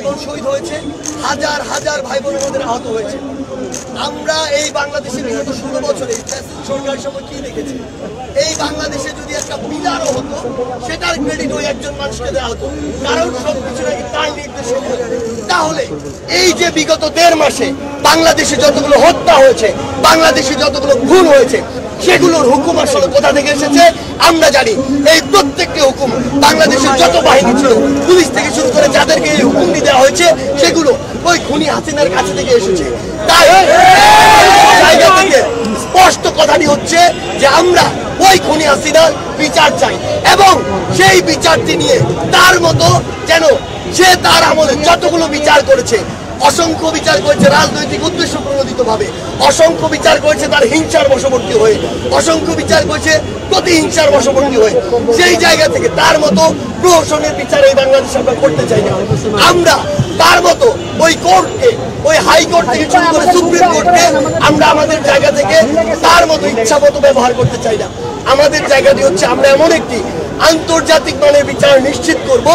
বোন শহীদ হয়েছে, হাজার হাজার ভাই বোন আমাদের আহত হয়েছে। আমরা এই বাংলাদেশের বিগত 16 বছরে সরকারের সময় কি দেখেছি? এই বাংলাদেশে যদি একটা পিলারও হতো সেটার ক্রেডিট ওই একজন মানুষকে দেওয়া হতো, কারণ সবকিছু নাকি তার নির্দেশে। তাহলে এই যে বিগত 1.5 মাসে বাংলাদেশে যতগুলো হত্যা হয়েছে, বাংলাদেশে যতগুলো খুন হয়েছে, সেগুলোর হুকুম আসলে কোথা থেকে এসেছে আমরা জানি। এই প্রত্যেকটি হুকুম বাংলাদেশের যত বাহিনী ছিল, পুলিশ থেকে শুরু করে যাদেরকে এই হুকুমটি দেওয়া হয়েছে, সেগুলো ওই খুনি হাসিনার কাছে থেকে এসেছে। তাই জায়গা থেকে স্পষ্ট কথাটি হচ্ছে যে আমরা ওই খুনি হাসিনার বিচার চাই, এবং সেই বিচারটি নিয়ে তার মতো যেন সে তার আমলে যতগুলো বিচার করেছে, অসংখ্য বিচার করেছে রাজনৈতিক উদ্দেশ্য প্রণোদিত ভাবে, অসংখ্য বিচার করেছে তার হিংসার বশবর্তী হয়ে, অসংখ্য বিচার করেছে প্রতিহিংসার বশবর্তী হয়ে, সেই জায়গা থেকে তার মতো প্রহসনের বিচার এই বাংলাদেশে আমরা করতে চাই না। আমরা তার মতো ওই কোর্টকে, ওই হাইকোর্ট থেকে শুরু করে সুপ্রিম কোর্টকে আমরা আমাদের জায়গা থেকে তার মতো ইচ্ছা মতো ব্যবহার করতে চাই না। আমাদের জায়গাটি হচ্ছে আমরা এমন একটি আন্তর্জাতিক মানের বিচার নিশ্চিত করব,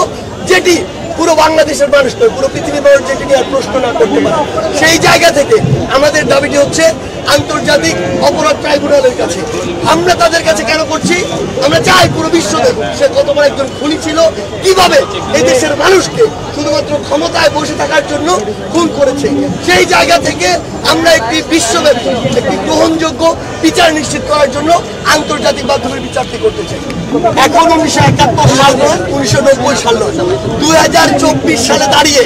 যেটি পুরো বাংলাদেশের মানুষ নয়, পুরো পৃথিবীর মানুষ যেটি নিয়ে আর প্রশ্ন না করতে পারে। সেই জায়গা থেকে আমাদের দাবিটি হচ্ছে আন্তর্জাতিক অপরাধ ট্রাইব্যুনালের কাছে। আমরা তাদের কাছে কেন করছি? আমরা চাই পুরো বিশ্ব দেখুক সে কত বড় একজন খুনি ছিল, কিভাবে এই দেশের মানুষকে শুধুমাত্র ক্ষমতায় বসে থাকার জন্য খুন করেছে। সেই জায়গা থেকে আমরা একটি বিশ্বব্যাপী একটি গ্রহণযোগ্য বিচার নিশ্চিত করার জন্য আন্তর্জাতিক মাধ্যমের বিচারটি করতে চাই। এখন 1971 সাল নয়, 1990 সাল নয়, 2024 সালে দাঁড়িয়ে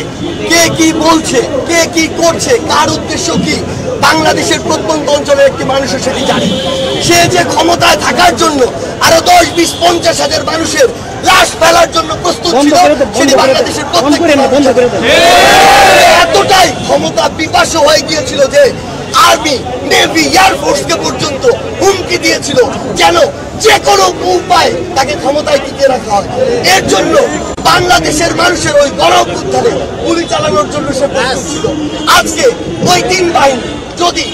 কে কি বলছে, কে কি করছে, কার উদ্দেশ্য কি, বাংলাদেশের প্রত্যন্ত অঞ্চলের একটি মানুষের সেটি জানে। সে যে ক্ষমতায় থাকার জন্য আরো 10, 20, 50 হাজার মানুষের লাশ ফেলার জন্য প্রস্তুত ছিল, সেটি বাংলাদেশের এতটাই ক্ষমতা পিপাসু হয়ে গিয়েছিল যে আর্মি, নেভি, এয়ারফোর্সকে পর্যন্ত হুমকি দিয়েছিল যেন যে কোনো উপায় তাকে ক্ষমতায় টিকিয়ে রাখা হয়। এর জন্য বাংলাদেশের মানুষের ওই গণঅভ্যুত্থানে গুলি চালানোর জন্য সে প্রস্তুত ছিল। আজকে ওই 3 বাহিনী যদি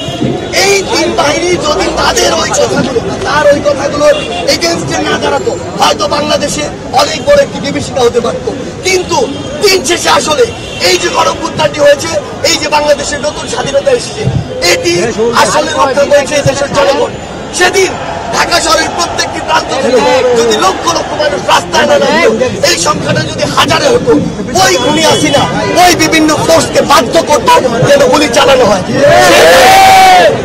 তাদের ওই কথাগুলো, তার ওই কথাগুলোর এগেনস্টে না দাঁড়াতো, হয়তো বাংলাদেশে অনেক বড় একটি বিভীষিকা হতে পারত। কিন্তু দিন শেষে আসলে এই যে গণঅভ্যুত্থানটি হয়েছে, এই যে বাংলাদেশের নতুন স্বাধীনতা এসেছে, এটি আসলে রক্ষা করেছে দেশের জনগণ। সেদিন ঢাকা শহরের প্রত্যেকটি প্রান্ত থেকে যদি লক্ষ লক্ষ মানুষ রাস্তায় না নামতো, এই সংখ্যাটা যদি হাজারে হতো, ওই খুনি হাসিনা ওই বিভিন্ন ফোর্সকে বাধ্য করতো যেন গুলি চালানো হয়।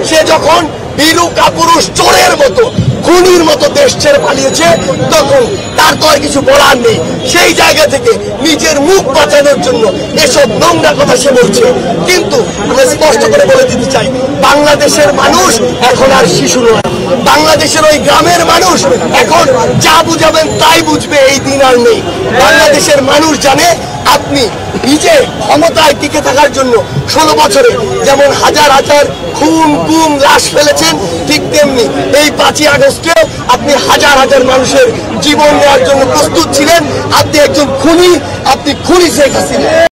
সে যখন বীরু কাপুরুষ চোরের মতো, খুনির মতো দেশ ছেড়ে পালিয়েছে, তখন তার তো আর কিছু বলার নেই। সেই জায়গা থেকে নিজের মুখ বাঁচানোর জন্য এসব নোংরা কথা সে বলছে। কিন্তু আমরা স্পষ্ট করে বলে দিতে চাই, বাংলাদেশের মানুষ এখন আর শিশু নয়। বাংলাদেশের ওই গ্রামের মানুষ এখন যা বুঝাবেন তাই বুঝবে, এই দিন আর নেই। বাংলাদেশের মানুষ জানে আপনি নিজে ক্ষমতায় টিকে থাকার জন্য 16 বছরে যেমন হাজার হাজার খুন, গুম, লাশ ফেলেছেন, ঠিক তেমনি এই 5ই আগস্টেও আপনি হাজার হাজার মানুষের জীবন নেওয়ার জন্য প্রস্তুত ছিলেন। আপনি একজন খুনি, আপনি খুনি শেখ হাসিনা।